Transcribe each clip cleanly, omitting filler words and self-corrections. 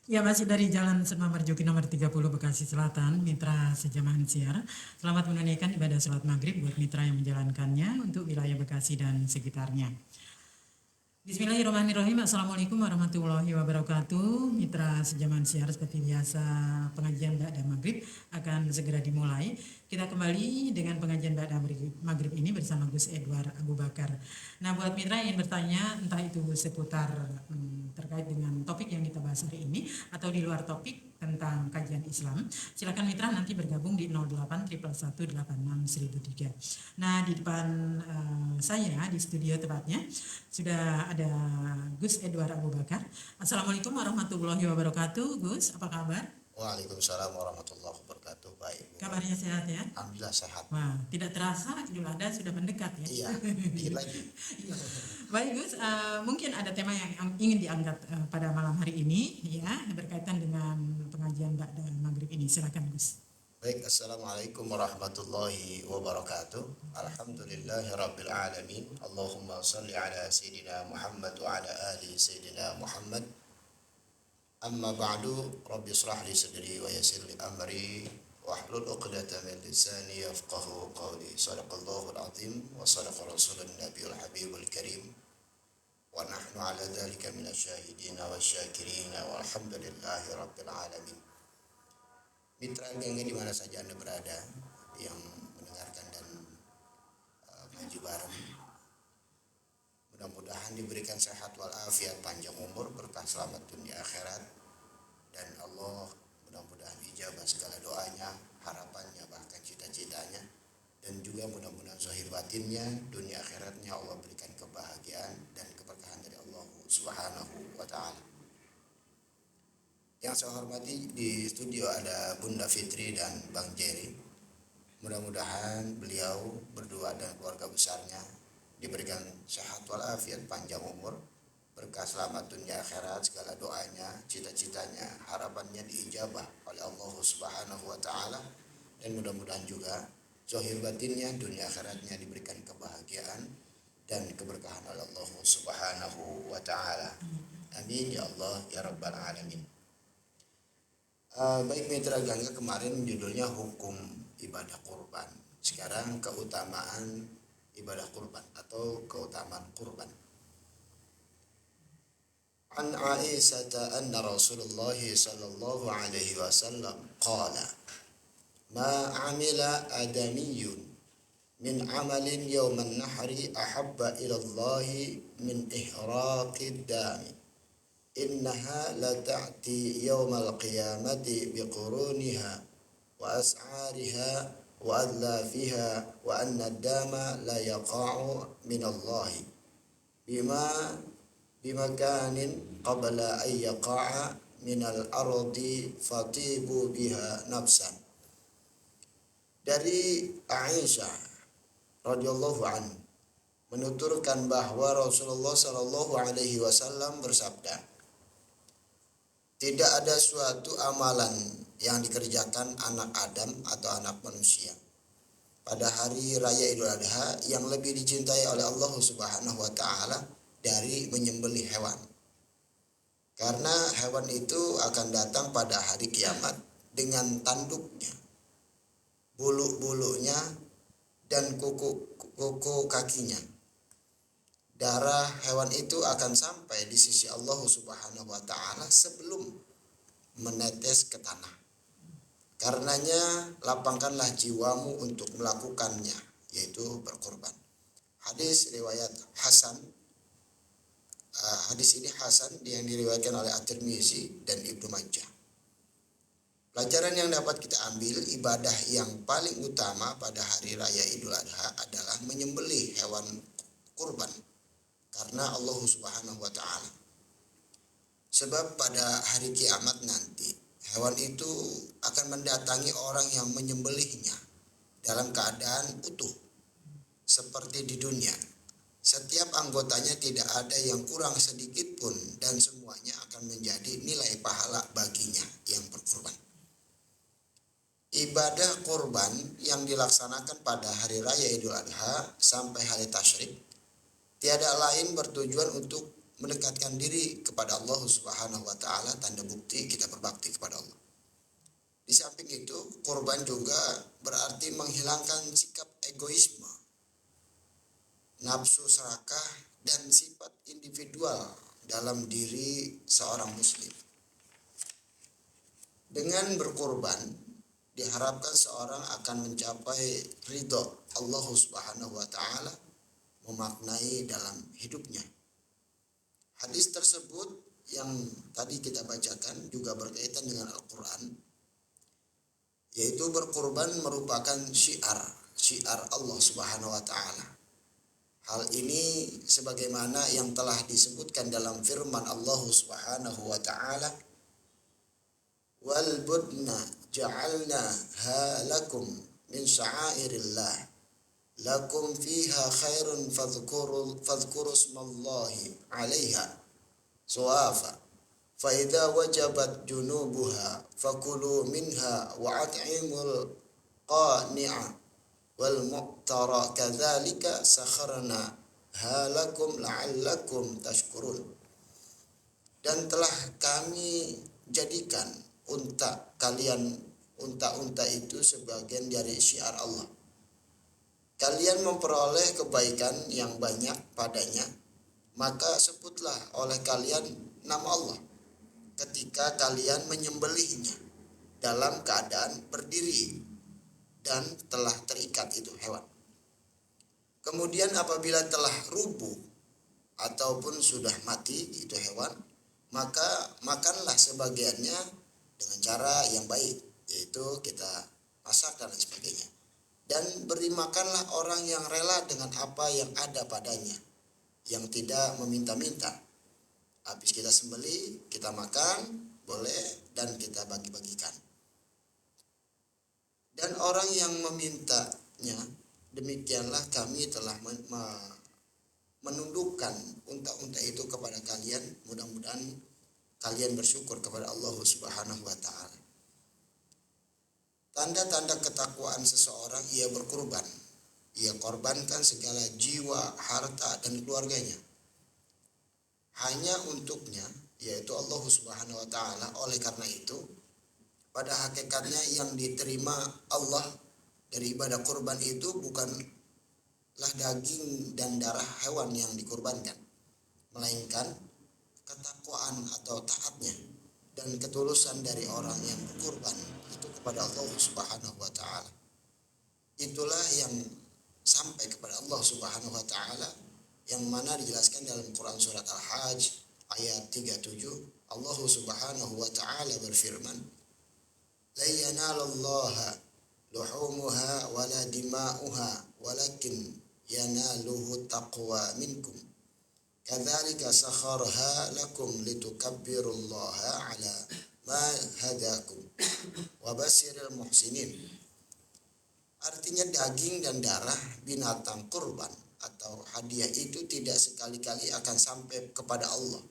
Ya, masih dari Jalan Sunan Marjoki nomor 30 Bekasi Selatan, mitra sejamaah siar. Selamat menunaikan ibadah sholat maghrib buat mitra yang menjalankannya untuk wilayah Bekasi dan sekitarnya. Bismillahirrahmanirrahim. Assalamualaikum warahmatullahi wabarakatuh. Mitra sejamaah siar, seperti biasa pengajian ba'da maghrib akan segera dimulai. Kita kembali dengan pengajian ba'da maghrib ini bersama Gus Edward Abu Bakar. Nah, buat mitra yang ingin bertanya, entah itu seputar terkait dengan topik yang kita bahas hari ini atau di luar topik tentang kajian Islam, silakan mitra nanti bergabung di 08 111 86 1003. Nah, di depan saya di studio tepatnya sudah ada Gus Edward Abu Bakar. Assalamualaikum warahmatullahi wabarakatuh. Gus, apa kabar? Waalaikumsalam warahmatullahi wabarakatuh. Baik. Kabarnya sehat ya? Alhamdulillah sehat. Wah, tidak terasa Idul Adha sudah mendekat ya? Iya, dikit lagi. Baik Gus, mungkin ada tema yang ingin diangkat pada malam hari ini ya, berkaitan dengan pengajian ba'da maghrib ini. Silakan Gus. Baik, assalamualaikum warahmatullahi wabarakatuh. Alhamdulillahi rabbil alamin. Allahumma salli ala sayyidina Muhammad wa ala ali sayyidina Muhammad. Amma ba'du, rabbi israh li sadri wa yassir li amri wahlul 'uqdatam min lisani yafqahu qawli. Shadaqallahu al-azim wa shadaqa rasulun nabiyul habibul karim. Wa nahnu ala dhalika minasyahidina wasyakirina walhamdulillahi rabbil alamin. Mitra gengnya di mana saja Anda berada yang mendengarkan dan ngaji bareng, mudah-mudahan diberikan sehat walafiat, panjang umur, berkah selamat dunia akhirat, dan Allah mudah-mudahan ijabah segala doanya, harapannya, bahkan cita-citanya, dan juga mudah-mudahan zahir batinnya, dunia akhiratnya Allah berikan kebahagiaan dan keberkahan dari Allah Subhanahu wa ta'ala. Yang saya hormati di studio ada Bunda Fitri dan Bang Jerry. Mudah-mudahan beliau berdua dan keluarga besarnya diberikan sehat walafiat, panjang umur, berkah selamat dunia akhirat, segala doanya, cita-citanya, harapannya diijabah oleh Allah Subhanahu wa ta'ala, dan mudah-mudahan juga zahir batinnya, dunia akhiratnya diberikan kebahagiaan dan keberkahan oleh Allah Subhanahu wa ta'ala. Amin ya Allah ya rabbal alamin. Baik mitra gangga, kemarin judulnya hukum ibadah kurban. Sekarang keutamaan ibadah kurban atau keutamaan kurban. An Aisyah anna Rasulullah sallallahu alaihi wasallam qala ma amila adamiyyun min amalin yawman nahri ahabba ila Allah min ihraqid dami. Innaha la ta'ti yawmal qiyamati biquruniha wa as'ariha wa adlafiha wa anna ad-dama la yaqa'u min Allah bimakanin qabla an yaqa'a min al-ardi fatibu biha nafsan. Dari Aisyah radhiyallahu anha menuturkan bahwa Rasulullah sallallahu alaihi wasallam bersabda, tidak ada suatu amalan yang dikerjakan anak Adam atau anak manusia pada hari raya Idul Adha yang lebih dicintai oleh Allah Subhanahu wa ta'ala dari menyembelih hewan. Karena hewan itu akan datang pada hari kiamat dengan tanduknya, bulu-bulunya, dan kuku kakinya. Darah hewan itu akan sampai di sisi Allah Subhanahu wa ta'ala sebelum menetes ke tanah. Karenanya lapangkanlah jiwamu untuk melakukannya, yaitu berkorban. Hadis riwayat Hasan. Hadis ini Hasan yang diriwayatkan oleh At-Tirmizi dan Ibnu Majah. Pelajaran yang dapat kita ambil, ibadah yang paling utama pada hari raya Idul Adha adalah menyembelih hewan kurban. Karena Allah Subhanahu wa ta'ala. Sebab pada hari kiamat nanti hewan itu akan mendatangi orang yang menyembelihnya dalam keadaan utuh seperti di dunia. Setiap anggotanya tidak ada yang kurang sedikit pun, dan semuanya akan menjadi nilai pahala baginya yang berkorban. Ibadah kurban yang dilaksanakan pada hari raya Idul Adha sampai hari tasyrik tiada lain bertujuan untuk mendekatkan diri kepada Allah Subhanahu wa taala, tanda bukti kita berbakti kepada Allah. Di samping itu, kurban juga berarti menghilangkan sikap egoisme, nafsu serakah, dan sifat individual dalam diri seorang muslim. Dengan berkurban, diharapkan seorang akan mencapai ridho Allah Subhanahu wa taala, memaknai dalam hidupnya. Hadis tersebut yang tadi kita bacakan juga berkaitan dengan Al-Quran, yaitu berkurban merupakan syiar Allah Subhanahu wa taala. Hal ini sebagaimana yang telah disebutkan dalam firman Allah Subhanahu wa taala, wal budna ja'alnaha lakum min sya'airillah lakum fiha khairun fadhkuru ismallahi 'alaiha suwafa fa idza wajabat junubuha fakulu minha wa at'imul qani'a wal mu'tara kadzalika sakharna halakum la'allakum tashkurun. Dan telah kami jadikan unta itu sebagian dari syiar Allah. Kalian memperoleh kebaikan yang banyak padanya, maka sebutlah oleh kalian nama Allah ketika kalian menyembelihnya dalam keadaan berdiri dan telah terikat itu hewan. Kemudian apabila telah rubuh ataupun sudah mati itu hewan, maka makanlah sebagiannya dengan cara yang baik, yaitu kita masak dan lain sebagainya. Dan beri makanlah orang yang rela dengan apa yang ada padanya, yang tidak meminta-minta. Habis kita sembelih, kita makan, boleh, dan kita bagi-bagikan. Dan orang yang memintanya, demikianlah kami telah menundukkan unta-unta itu kepada kalian. Mudah-mudahan kalian bersyukur kepada Allah Subhanahu wa ta'ala. Tanda-tanda ketakwaan seseorang, ia berkurban. Ia korbankan segala jiwa, harta, dan keluarganya hanya untuknya, yaitu Allah Subhanahu wa ta'ala. Oleh karena itu, pada hakikatnya yang diterima Allah dari ibadah kurban itu bukanlah daging dan darah hewan yang dikurbankan, melainkan ketakwaan atau taatnya dan ketulusan dari orang yang berkurban itu kepada Allah Subhanahu wa ta'ala. Itulah yang sampai kepada Allah Subhanahu wa ta'ala, yang mana dijelaskan dalam Quran surat Al-Hajj ayat 37. Allah Subhanahu wa ta'ala berfirman, la yanalallaha luhumuha wala dima'uha walakin yanaluhu taqwa minkum kadzalika sakharha lakum litukabbirullaha ala ma hadakum wa basyiril muhsinin. Artinya daging dan darah binatang kurban atau hadiah itu tidak sekali-kali akan sampai kepada Allah.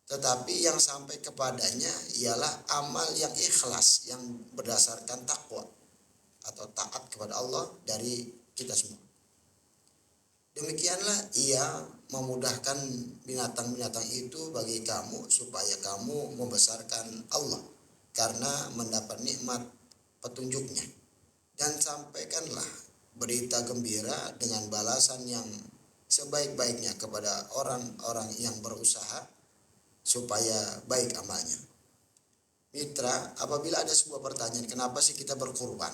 Tetapi yang sampai kepadanya ialah amal yang ikhlas, yang berdasarkan takwa atau taat kepada Allah dari kita semua. Demikianlah ia memudahkan binatang-binatang itu bagi kamu supaya kamu membesarkan Allah karena mendapat nikmat petunjuknya. Dan sampaikanlah berita gembira dengan balasan yang sebaik-baiknya kepada orang-orang yang berusaha supaya baik amalnya. Mitra, apabila ada sebuah pertanyaan, kenapa sih kita berkurban?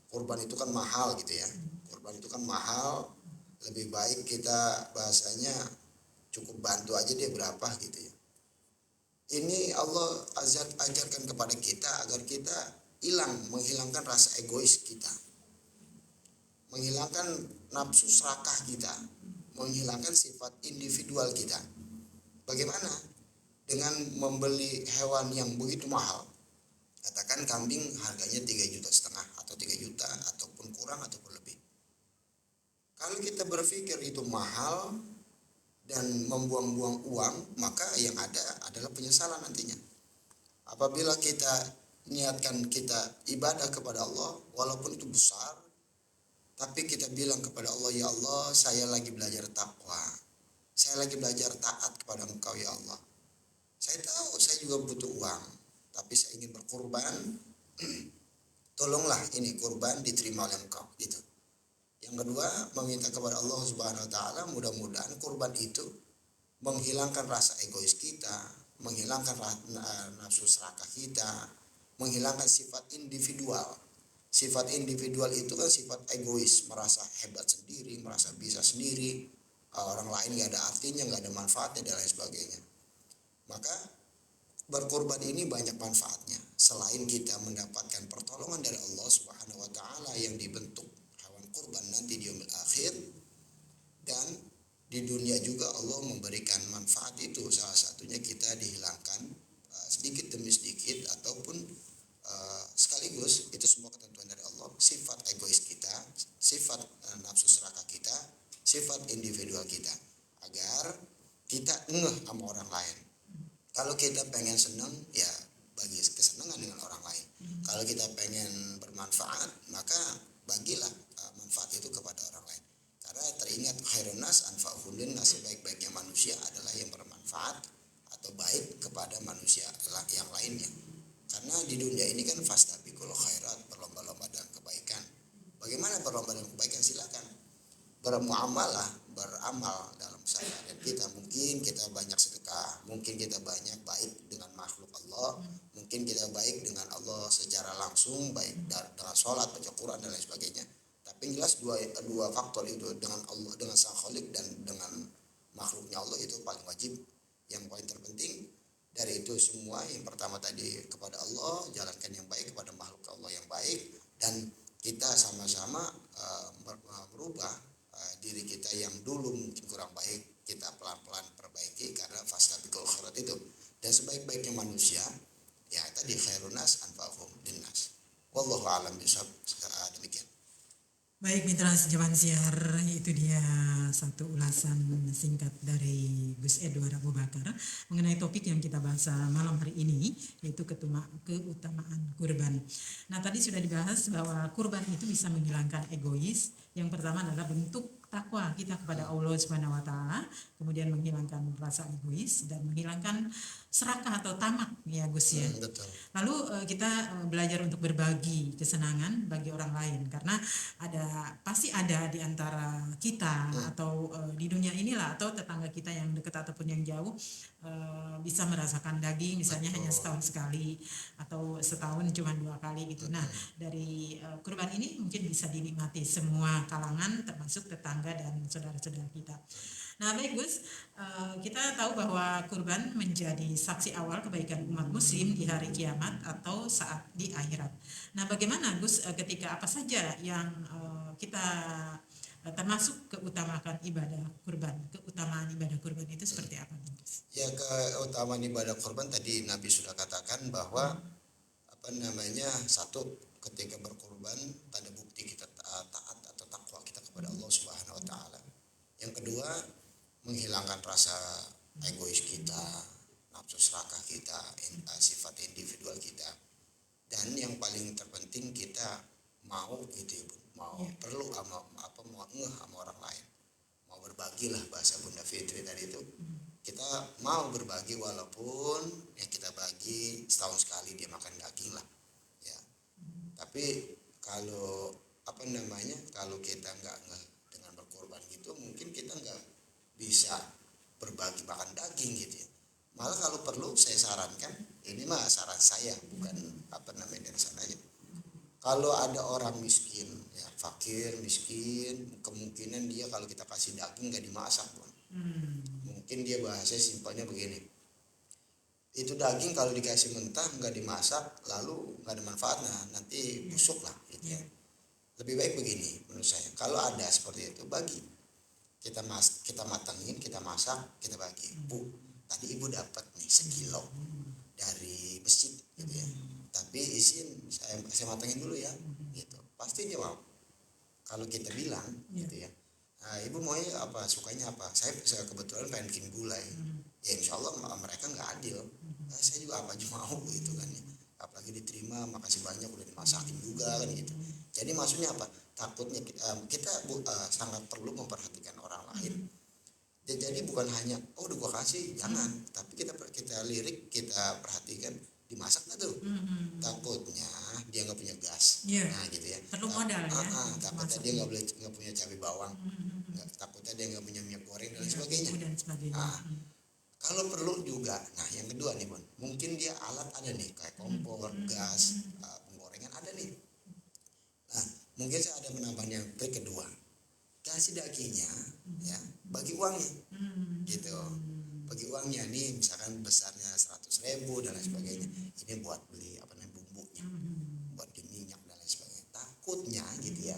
Kurban itu kan mahal gitu ya. Kurban itu kan mahal, lebih baik kita bahasanya cukup bantu aja dia berapa gitu ya. Ini Allah ajarkan kepada kita agar kita menghilangkan rasa egois kita, menghilangkan nafsu serakah kita, menghilangkan sifat individual kita. Bagaimana? Dengan membeli hewan yang begitu mahal. Katakan kambing harganya 3,5 juta atau 3 juta ataupun kurang ataupun lebih. Kalau kita berpikir itu mahal dan membuang-buang uang, maka yang ada adalah penyesalan nantinya. Apabila kita niatkan kita ibadah kepada Allah, walaupun itu besar, tapi kita bilang kepada Allah, ya Allah, saya lagi belajar takwa. saya lagi belajar taat kepada Engkau ya Allah. Saya tahu saya juga butuh uang, tapi saya ingin berkurban. Tolonglah ini kurban diterima oleh Engkau gitu. Yang kedua, meminta kepada Allah Subhanahu wa taala mudah-mudahan kurban itu menghilangkan rasa egois kita, menghilangkan nafsu serakah kita, menghilangkan sifat individual. Sifat individual itu kan sifat egois, merasa hebat sendiri, merasa bisa sendiri, orang lain nggak ada artinya, nggak ada manfaatnya dan lain sebagainya. Maka berkorban ini banyak manfaatnya. Selain kita mendapatkan pertolongan dari Allah Subhanahu wa taala yang dibentuk hewan kurban nanti di yaumil akhir, dan di dunia juga Allah memberikan manfaat itu, salah satunya kita dihilangkan sedikit demi sedikit ataupun sekaligus, itu semua ketentuan dari Allah, sifat egois kita, sifat nafsu serakah kita, sifat individual kita, agar kita ngeh sama orang lain. Kalau kita pengen senang, ya bagi kesenangan dengan orang lain. Kalau kita pengen bermanfaat, maka bagilah manfaat itu kepada orang lain. Karena teringat khairun nas anfa'uhum linnas, sebaik-baiknya manusia adalah yang bermanfaat atau baik kepada manusia yang lainnya. Karena di dunia ini kan fastabiqul khairat, berlomba-lomba dalam kebaikan. Bagaimana berlomba dalam kebaikan? Silakan bermuamalah, beramal dalam seharian kita. Mungkin kita banyak sedekah, mungkin kita banyak baik dengan makhluk Allah, mungkin kita baik dengan Allah secara langsung, baik dengan sholat, baca Quran dan lain sebagainya. Tapi jelas dua faktor itu, dengan Allah, dengan Sang Khalik dan dengan makhluknya Allah, itu paling wajib. Yang paling terpenting dari itu semua, yang pertama tadi kepada Allah, jalankan yang baik, kepada makhluk Allah yang baik, dan kita sama-sama merubah diri kita yang dulu mungkin kurang baik, kita pelan-pelan perbaiki, karena fastabiqul khairat itu. Dan sebaik-baiknya manusia, ya tadi khairun nas anfa'uhum linnas. Wallahu a'lam bishawab. Demikian. Baik mitra sejawat siar, itu dia satu ulasan singkat dari Gus Edward Abu Bakar mengenai topik yang kita bahas malam hari ini, yaitu keutamaan kurban. Nah, tadi sudah dibahas bahwa kurban itu bisa menghilangkan egois. Yang pertama adalah bentuk takwa kita kepada Allah Subhanahu wa taala, kemudian menghilangkan rasa egois dan menghilangkan serakah atau tamak ya Gus ya. Betul. Lalu kita belajar untuk berbagi kesenangan bagi orang lain, karena pasti ada di antara kita atau di dunia inilah, atau tetangga kita yang dekat ataupun yang jauh bisa merasakan daging misalnya hanya setahun sekali atau setahun cuma 2 kali gitu. Nah, dari kurban ini mungkin bisa dinikmati semua kalangan, termasuk tetangga dan saudara-saudara kita. Nah baik Gus, kita tahu bahwa kurban menjadi saksi awal kebaikan umat muslim di hari kiamat atau saat di akhirat. Nah bagaimana Gus ketika apa saja yang kita termasuk keutamaan ibadah kurban, keutamaan ibadah kurban itu seperti apa Gus? Ya, keutamaan ibadah kurban tadi Nabi sudah katakan bahwa satu, ketika berkurban tanda bukti kita taat atau takwa kita kepada Allah Subhanahu wa taala. Yang kedua, menghilangkan rasa egois kita, nafsu serakah kita, sifat individual kita. Dan yang paling terpenting, kita mau gitu ya, mau perlu mau ngeh sama orang lain, mau berbagilah, bahasa Bunda Fitri tadi itu. Kita mau berbagi, walaupun yang kita bagi setahun sekali dia makan daging lah ya. Tapi kalau kalau kita nggak ngeh dengan berkorban gitu, mungkin kita nggak bisa berbagi makan daging gitu ya. Malah kalau perlu saya sarankan, ini mah saran saya, bukan dari sana aja. Kalau ada orang miskin ya, fakir miskin, kemungkinan dia kalau kita kasih daging nggak dimasak pun, mungkin dia bahasa simpelnya begini, itu daging kalau dikasih mentah nggak dimasak lalu nggak ada manfaatnya, nanti busuk lah gitu ya. Lebih baik begini menurut saya, kalau ada seperti itu bagi, kita matangin, kita masak, kita bagi. Bu, tadi ibu dapat nih 1 kilo dari masjid gitu ya, tapi izin saya matangin dulu ya gitu, pasti dia mau. Kalau kita bilang gitu ya, nah, ibu maunya apa, sukanya apa, saya kebetulan pengen bikin gulai, ya insya Allah mereka nggak adil, saya juga apa aja mau gitu kan ya. Apalagi diterima, makasih banyak udah dimasakin juga kan gitu. Jadi maksudnya apa, takutnya kita sangat perlu memperhatikan orang lain. Jadi bukan hanya udah gua kasih, jangan, tapi kita lirik, kita perhatikan dimasak nggak tuh. Takutnya dia nggak punya gas, Iya. nah gitu ya. Perlu modal ya untuk Takutnya masak. dia nggak punya cabai bawang, takutnya dia nggak punya minyak goreng dan Iya, sebagainya. bumbu dan sebagainya. Nah, kalau perlu juga, nah yang kedua nih Bun, mungkin dia alat ada nih kayak kompor, gas, penggorengan ada nih. Nah, mungkin saya ada menambahnya kedua, kasih dagingnya, ya bagi uangnya, gitu. Bagi uangnya nih, misalkan besarnya 100.000 dan lain sebagainya, ini buat beli apa namanya bumbunya, buat di minyak dan lain sebagainya. Takutnya gitu ya,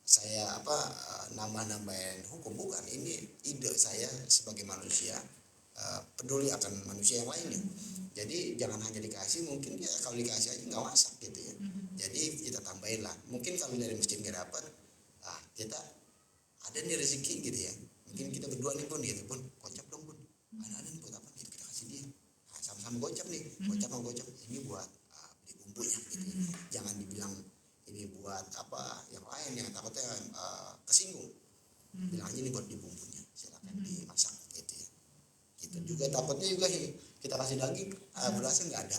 saya nambah-nambahin hukum, bukan, ini ide saya sebagai manusia, peduli akan manusia yang lainnya. Jadi jangan hanya dikasih, mungkin dia kalau dikasih aja nggak masak gitu ya. Jadi kita tambahin lah, mungkin kalau dari masjid nggak dapat, kita ada nih rezeki gitu ya, mungkin kita berdua nih Bun gitu, Bun gocap dong Bun, ada nih buat apa nih, kita kasih dia, sama-sama gocap nih, gocap sama gocap, ini buat beli bumbunya gitu ya. Jangan dibilang ini buat apa yang lain yang takutnya kesinggung, bilang aja ini buat di bumbunya, silakan dimasak gitu ya. Gitu juga takutnya juga kita kasih daging, berasnya nggak ada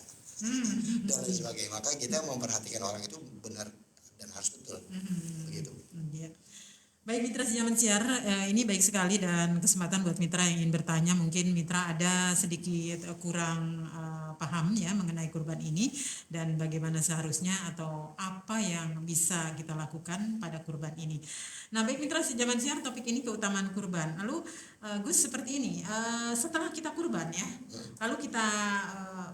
dan lain sebagainya. Maka kita memperhatikan orang itu benar dan harus betul, begitu. Iya. Baik Mitra Sejaman Siar, ini baik sekali dan kesempatan buat Mitra yang ingin bertanya. Mungkin Mitra ada sedikit kurang paham ya mengenai kurban ini dan bagaimana seharusnya atau apa yang bisa kita lakukan pada kurban ini. Nah baik Mitra Sejaman Siar, topik ini keutamaan kurban. Lalu Gus seperti ini, setelah kita kurban ya, lalu kita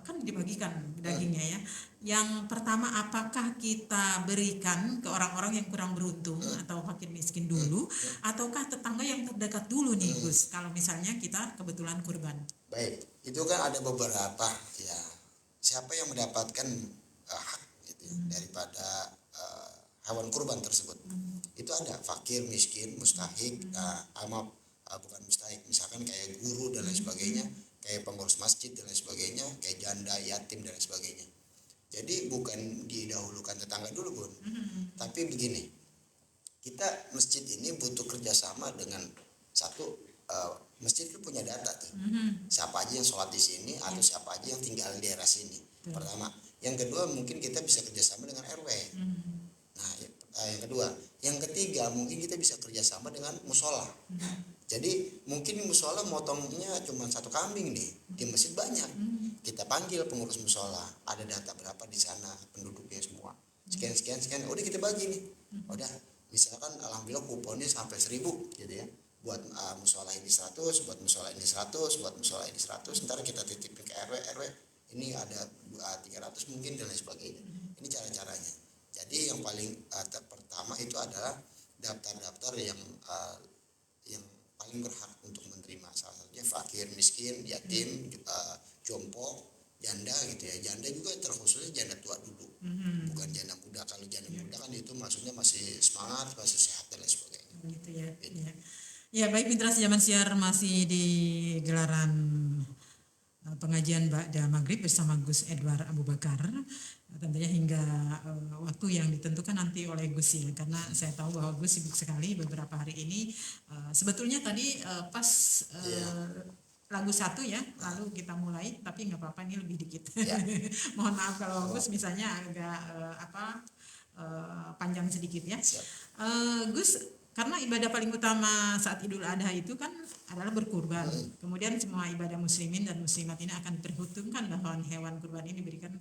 kan dibagikan dagingnya ya. Yang pertama, apakah kita berikan ke orang-orang yang kurang beruntung atau fakir miskin dulu, ataukah tetangga yang terdekat dulu nih Gus, kalau misalnya kita kebetulan kurban? Baik, itu kan ada beberapa ya, siapa yang mendapatkan hak gitu ya, daripada hewan kurban tersebut. Itu ada fakir, miskin, mustahik, bukan mustahik, misalkan kayak guru dan lain sebagainya, kayak pengurus masjid dan lain sebagainya, kayak janda, yatim dan lain sebagainya. Jadi bukan didahulukan tetangga dulu Bun, tapi begini, kita masjid ini butuh kerjasama dengan satu, masjid itu punya data tuh, siapa aja yang sholat di sini atau siapa aja yang tinggal di daerah sini. Pertama, yang kedua mungkin kita bisa kerjasama dengan RW. Nah, yang kedua, yang ketiga mungkin kita bisa kerjasama dengan musola. Jadi mungkin di musola motongnya cuma 1 kambing nih, di masjid banyak. Kita panggil pengurus musola, ada data berapa di sana penduduknya semua. Sekian, udah kita bagi nih. Udah, misalkan alhamdulillah kuponnya sampai 1.000 gitu ya. Buat musola ini 100, buat musola ini 100, buat musola ini 100. Ntar kita titipin ke RW, ini ada 300 mungkin dan lain sebagainya. Ini cara-caranya. Jadi yang paling pertama itu adalah daftar-daftar yang paling berhak untuk menerima, salah satunya fakir, miskin, yatim, jompo, janda gitu ya. Janda juga terkhususnya janda tua dulu, bukan janda muda. Kalau janda muda kan itu maksudnya masih semangat, masih sehat dan lain sebagainya. Gitu ya. Ya baik Mitra Sejaman Siar, masih di gelaran pengajian Ba'da Maghrib bersama Gus Edward Abu Bakar. Tentunya hingga waktu yang ditentukan nanti oleh Gus ya, karena saya tahu bahwa Gus sibuk sekali beberapa hari ini. Sebetulnya tadi pas lagu 1 ya, lalu kita mulai, tapi nggak apa-apa, ini lebih dikit. Mohon maaf kalau Gus misalnya agak panjang sedikit ya. Gus, karena ibadah paling utama saat Idul Adha itu kan adalah berkurban. Kemudian semua ibadah muslimin dan muslimat ini akan diperhitungkan bahwa hewan kurban ini diberikan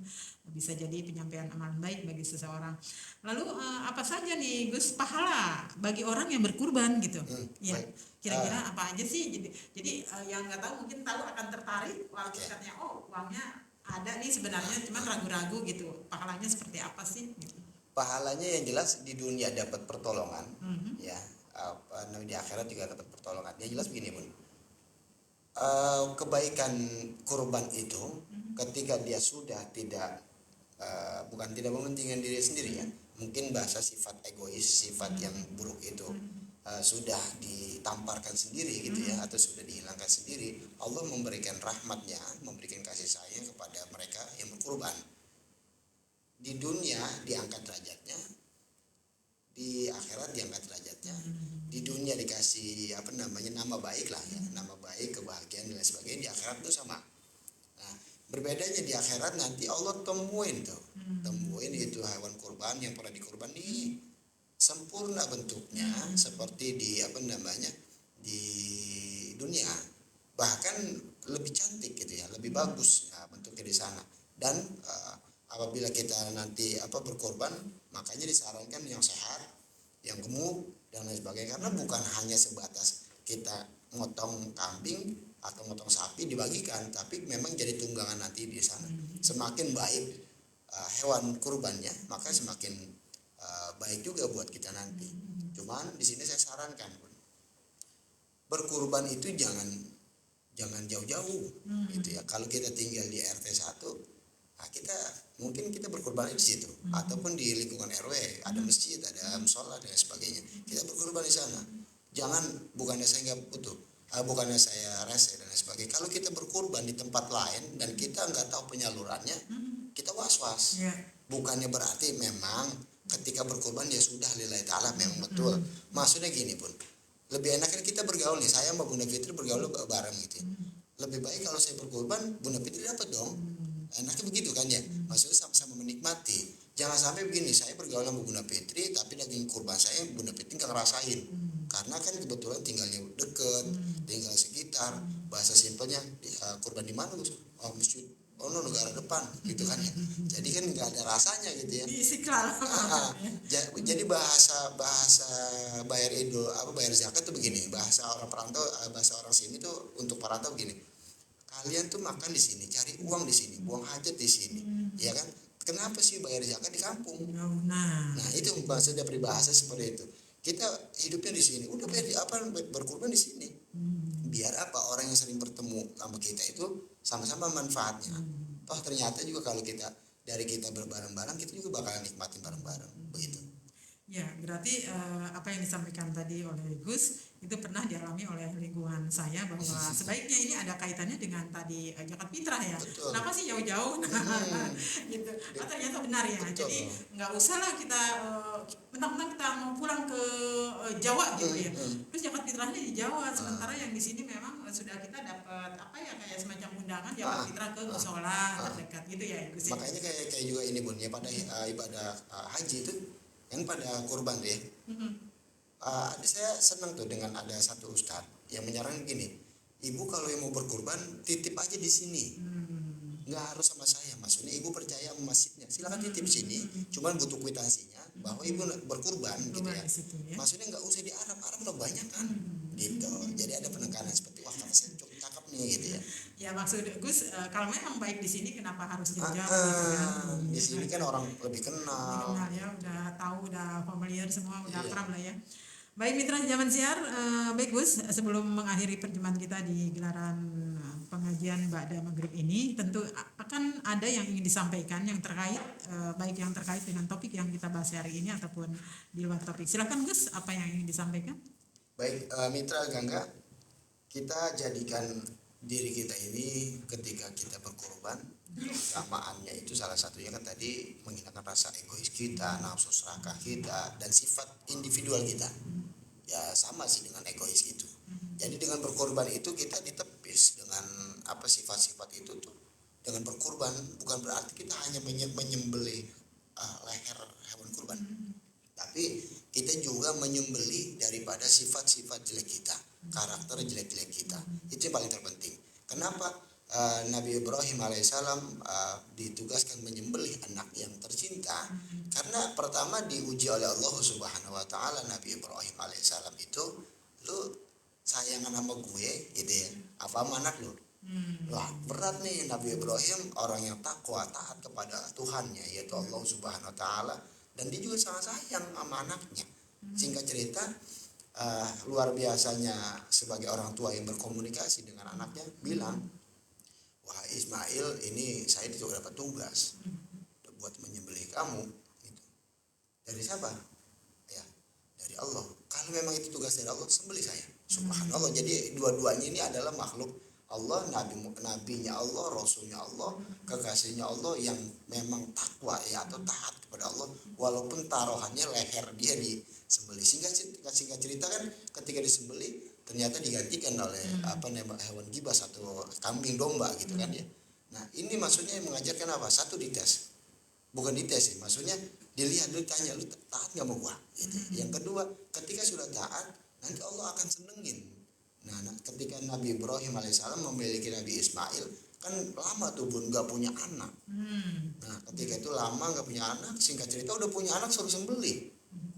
bisa jadi penyampaian amalan baik bagi seseorang. Lalu apa saja nih Gus pahala bagi orang yang berkurban gitu? Ya, kira-kira apa aja sih? Jadi yang nggak tahu mungkin tahu akan tertarik, walaupun katanya uangnya ada nih sebenarnya, cuman ragu-ragu gitu. Pahalanya seperti apa sih? Gitu. Pahalanya yang jelas di dunia dapat pertolongan, ya, di akhirat juga dapat pertolongan. Yang jelas begini Bun, kebaikan kurban itu ketika dia sudah bukan tidak mementingkan diri sendiri ya, mungkin bahasa sifat egois, sifat yang buruk itu sudah ditamparkan sendiri gitu ya, atau sudah dihilangkan sendiri. Allah memberikan rahmatnya, memberikan kasih sayang kepada mereka yang berkurban. Di dunia diangkat derajatnya, di akhirat diangkat derajatnya. Di dunia dikasih dikasih nama baik lah ya, nama baik, kebahagiaan dan lain sebagainya, di akhirat itu sama. Nah, berbedanya di akhirat nanti Allah temuin itu hewan kurban yang pernah dikurban ini sempurna bentuknya seperti di di dunia, bahkan lebih cantik gitu ya, lebih bagus ya, bentuknya di sana. Dan apabila kita nanti berkorban, makanya disarankan yang sehat, yang gemuk dan lain sebagainya, karena bukan hanya sebatas kita motong kambing atau motong sapi dibagikan, tapi memang jadi tunggangan nanti di sana. Semakin baik hewan kurbannya, maka semakin baik juga buat kita nanti. Cuman di sini saya sarankan, berkurban itu jangan jauh-jauh gitu ya. Kalau kita tinggal di RT 1, mungkin kita berkurban di situ, ataupun di lingkungan RW ada masjid, ada musola dan sebagainya, kita berkurban di sana. Jangan, bukannya saya nggak butuh, bukannya saya rese dan sebagainya. Kalau kita berkurban di tempat lain dan kita nggak tahu penyalurannya, kita was-was. Bukannya berarti memang ketika berkurban ya sudah lillahi ta'ala, memang betul. Maksudnya gini pun, lebih enaknya kita bergaul nih, saya sama Bunda Fitri bergaul bareng gitu ya. Lebih baik kalau saya berkurban, Bunda Fitri dapat dong. Enaknya begitu kan ya, maksudnya sama-sama menikmati. Jangan sampai begini, saya bergaul sama Bunda Fitri tapi daging kurban saya Bunda Fitri nggak ngerasain, karena kan kebetulan tinggalnya deket, tinggal sekitar. Bahasa simpelnya, kurban di mana Gus? Oh, masjid, oh no, negara depan gitu kan ya. Jadi kan nggak ada rasanya gitu ya, di Istiqlal. jadi bahasa bayar zakat tuh begini, bahasa orang perantau, bahasa orang sini tuh untuk perantau begini, kalian tuh makan di sini, cari uang di sini, buang hajat di sini, ya kan? Kenapa sih bayar zakat di kampung? Nah itu maksudnya peribahasa seperti itu. Kita hidupnya di sini, udah berkurban di sini. Biar orang yang sering bertemu sama kita itu sama-sama manfaatnya. Toh ternyata juga kalau kita berbareng-bareng, kita juga bakalan nikmatin bareng-bareng, begitu. Ya, berarti apa yang disampaikan tadi oleh Gus itu pernah dialami oleh lingkungan saya, bahwa sebaiknya ini ada kaitannya dengan tadi zakat fitrah ya. Betul. Kenapa sih jauh-jauh? Gitu. Ternyata benar ya. Betul. Jadi nggak usah lah kita mentang-mentang kita mau pulang ke Jawa gitu ya. Terus zakat fitrahnya di Jawa, sementara yang di sini memang sudah kita dapat kayak semacam undangan zakat fitrah ke musola terdekat gitu ya, Gus. Makanya kayak juga ini Bun ya, pada ibadah haji itu yang pada kurban tuh ya. Saya senang tuh dengan ada satu ustadz yang menyarankan gini, ibu kalau yang mau berkurban titip aja di sini, nggak harus sama saya. Maksudnya ibu percaya sama masjidnya, silakan titip sini, cuman butuh kwitansinya bahwa ibu berkurban gitu ya. Maksudnya nggak usah di Arab udah banyak kan, gitu. Jadi ada penekanan seperti wah kata saya cukup cakep nih gitu ya. Ya maksud Gus, kalau memang baik di sini kenapa harus jauh-jauh gitu kan? Di sini kan orang lebih kenal ya, udah tahu, udah familiar semua, udah akrab lah ya. Baik mitra Zaman Siar, baik Gus, sebelum mengakhiri perjumpaan kita di gelaran pengajian Ba'da Maghrib ini, tentu akan ada yang ingin disampaikan yang terkait, baik yang terkait dengan topik yang kita bahas hari ini ataupun di luar topik. Silakan Gus, apa yang ingin disampaikan? Baik, mitra Gangga, kita jadikan diri kita ini ketika kita berkorban, utamaannya itu salah satunya kan tadi menghilangkan rasa egois kita, nafsu serakah kita, dan sifat individual kita. Ya sama sih dengan egois itu. Jadi dengan berkorban itu kita ditepis dengan sifat-sifat itu tuh. Dengan berkorban bukan berarti kita hanya menyembelih leher hewan kurban, tapi kita juga menyembelih daripada sifat-sifat jelek kita, karakter jelek-jelek kita. Itu yang paling terpenting. Kenapa Nabi Ibrahim alaihissalam ditugaskan menyembelih anak yang tercinta? Karena pertama diuji oleh Allah Subhanahu wa taala, Nabi Ibrahim alaihissalam itu, lu sayangan sama gue gitu ya, apa sama anak lu? Wah, berat nih. Nabi Ibrahim orang yang takwa, taat kepada Tuhannya yaitu Allah Subhanahu wa taala, dan dia juga sangat sayang sama anaknya. Singkat cerita, luar biasanya sebagai orang tua yang berkomunikasi dengan anaknya, bilang, wah Ismail, ini saya juga dapat tugas buat menyembelih kamu gitu. Dari siapa? Ya dari Allah. Kalau memang itu tugas dari Allah, sembelih saya. Subhanallah. Jadi dua-duanya ini adalah makhluk Allah, nabinya Allah, rasulnya Allah, kekasihnya Allah yang memang takwa ya atau taat kepada Allah, walaupun taruhannya leher dia disembelih. Singkat cerita kan ketika disembelih ternyata digantikan oleh hewan gibas atau kambing domba gitu kan ya. Nah ini maksudnya mengajarkan apa? Satu, dites, bukan dites sih, maksudnya dilihat, lu tanya, lu taat nggak mau gua gitu. Yang kedua, ketika sudah taat nanti Allah akan senengin. Nah, ketika Nabi Ibrahim alaihissalam memiliki Nabi Ismail, kan lama tuh bun nggak punya anak. Nah, ketika itu lama nggak punya anak, singkat cerita udah punya anak suruh sembelih.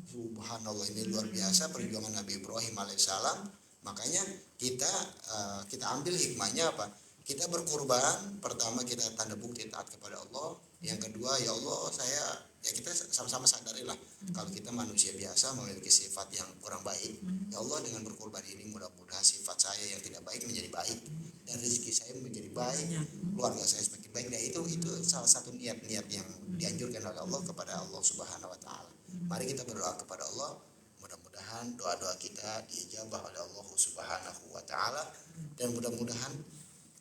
Subhanallah, ini luar biasa perjuangan Nabi Ibrahim alaihissalam. Makanya kita ambil hikmahnya apa? Kita berkurban, pertama kita tanda bukti taat kepada Allah. Yang kedua, ya Allah kita sama-sama sadarilah kalau kita manusia biasa memiliki sifat yang kurang baik. Ya Allah, dengan berkurban ini mudah-mudahan sifat saya yang tidak baik menjadi baik dan rezeki saya menjadi baik, keluarga saya semakin baik. Dan itu salah satu niat-niat yang dianjurkan oleh Allah kepada Allah Subhanahu wa taala. Mari kita berdoa kepada Allah, mudah-mudahan doa-doa kita diijabah oleh Allah Subhanahu wa taala, dan mudah-mudahan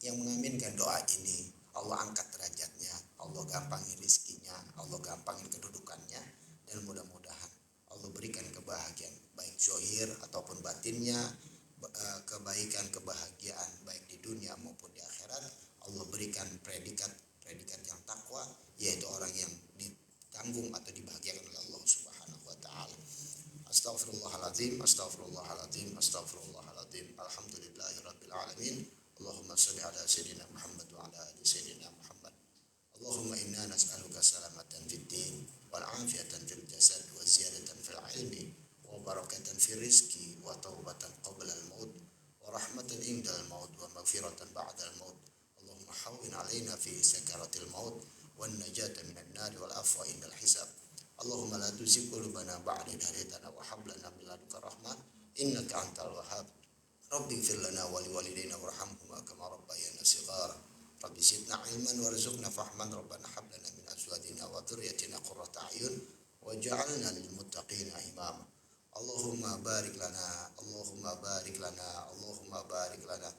yang mengaminkan doa ini Allah angkat derajatnya, Allah gampangin rezekinya, Allah gampangin kedudukannya, dan mudah-mudahan Allah berikan kebahagiaan baik zahir ataupun batinnya, kebaikan kebahagiaan baik di dunia maupun di akhirat. Allah berikan predikat yang takwa, yaitu orang yang ditanggung atau dibahagiakan oleh Allah Subhanahu wa taala. Astaghfirullahaladzim, astaghfirullahaladzim, astaghfirullahaladzim. Alhamdulillahirabbil alamin. Allahumma shalli ala sayyidina Muhammad wa ala ali sayyidina Muhammad. Allahumma inna nas'aluka salamatan fid din wal afiyatan fil jasad wa ziyadatan fil ilmi wa barakatan fil rizqi wa taubatan qabla al maut wa rahmatan inda al maut wa maghfiratan ba'da al maut. Allahumma hawwin alaina fi sakaratil maut wan najata minan nar wal afwa indal hisab. Allahumma la tuzigh qulubana ba'da idh hadaytana wa hab lana min ladunka rahmah innaka antal wahhab. Rabbi ighfir lana wa liwalidayna warhamhuma kama rabbayana shighara. Rabbi zidna ilman warzuqna fahman. Rabbana hab lana min azwajina wa dhurriyyatina qurrata a'yun waj'alna lil muttaqina imama. Allahumma barik lana, Allahumma barik lana, Allahumma barik lana.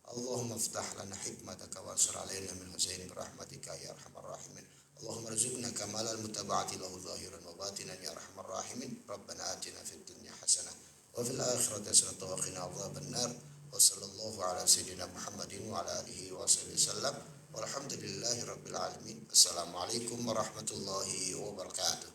Allahumma iftah lana hikmataka wa ansur alaina min husaini rahmatika ya arhamar rahimin. Allahumma rzuqna kamalal mutaba'ati lahu zahiran wa batinan ya arhamar rahimin. Rabbana atina fid dunya hasanah wa fil akhirati hasanatan wa qina adzaban nar. Wa sallallahu ala sayyidina Muhammadin wa ala alihi wa sahbihi wasallam. Walhamdulillahi rabbil alamin. Assalamualaikum warahmatullahi wabarakatuh.